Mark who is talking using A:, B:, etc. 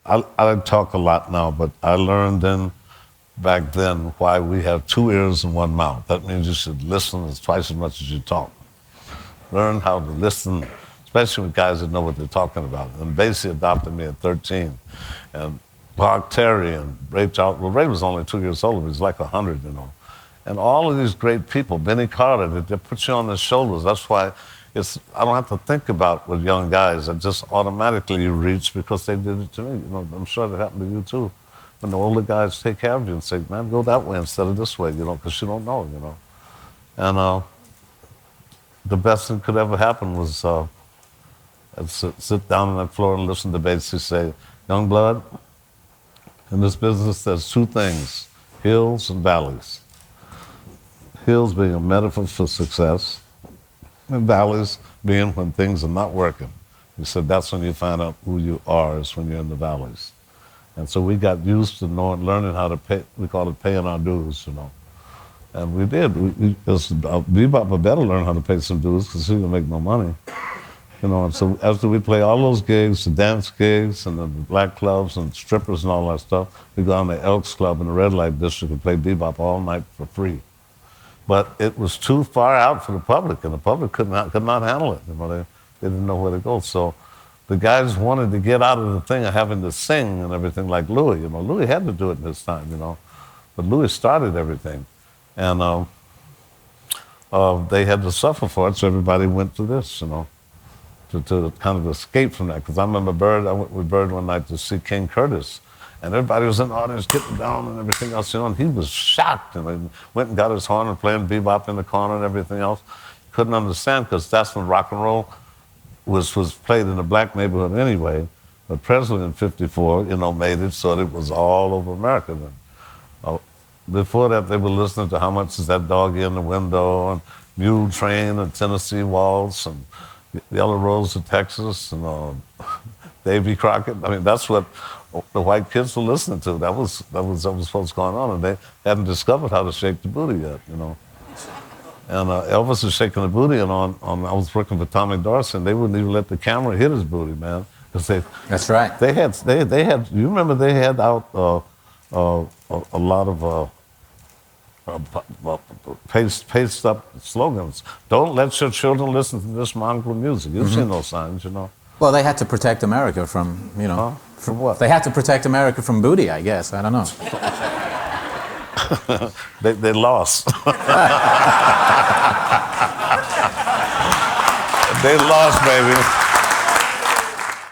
A: I talk a lot now, but I learned back then why we have 2 ears and 1 mouth. That means you should listen as twice as much as you talk. Learn how to listen, especially with guys that know what they're talking about. And Basie adopted me at 13. And Clark Terry and Ray Charles, well, Ray was only 2 years older, he was like 100, you know. And all of these great people, Benny Carter, they put you on their shoulders. That's why I don't have to think about with young guys. I just automatically reach because they did it to me. You know, I'm sure that happened to you too. When the older guys take care of you and say, man, go that way instead of this way, you know, because you don't know, you know. And the best thing could ever happen was I'd sit down on that floor and listen to Basie say, young blood, in this business there's 2 things, hills and valleys. Hills being a metaphor for success, and valleys being when things are not working. He said that's when you find out who you are, is when you're in the valleys. And so we got used to learning how to pay, we call it paying our dues, you know. And we did. Bebop had better learn how to pay some dues because he didn't make no money. You know, and so after we play all those gigs, the dance gigs and the black clubs and strippers and all that stuff, we go down to Elks Club in the red light district and play bebop all night for free. But it was too far out for the public, and the public could not handle it. You know, they didn't know where to go. So the guys wanted to get out of the thing of having to sing and everything like Louis. You know, Louis had to do it this time, you know. But Louis started everything. And they had to suffer for it, so everybody went to this, you know, to kind of escape from that. Because I remember I went with Bird one night to see King Curtis. And everybody was in the audience getting down and everything else, you know, and he was shocked. And he went and got his horn and playing bebop in the corner and everything else. Couldn't understand, because that's when rock and roll was played in a black neighborhood anyway. But Presley in '54, you know, made it so that it was all over America then. Before that, they were listening to How Much Is That Doggy in the Window, and Mule Train, and Tennessee Waltz, and Yellow Rose of Texas, and Davy Crockett. I mean, that's what the white kids were listening to. That was what's going on, and they hadn't discovered how to shake the booty yet, you know. And Elvis was shaking the booty, and I was working for Tommy Dorsey, and they wouldn't even let the camera hit his booty, man.
B: That's right.
A: They had. You remember they had out a lot of paste up slogans. Don't let your children listen to this mongrel music. You've seen those signs, you know.
B: Well, they had to protect America from, you know.
A: From what?
B: They had to protect America from booty, I guess. I don't know.
A: they lost. They lost, baby.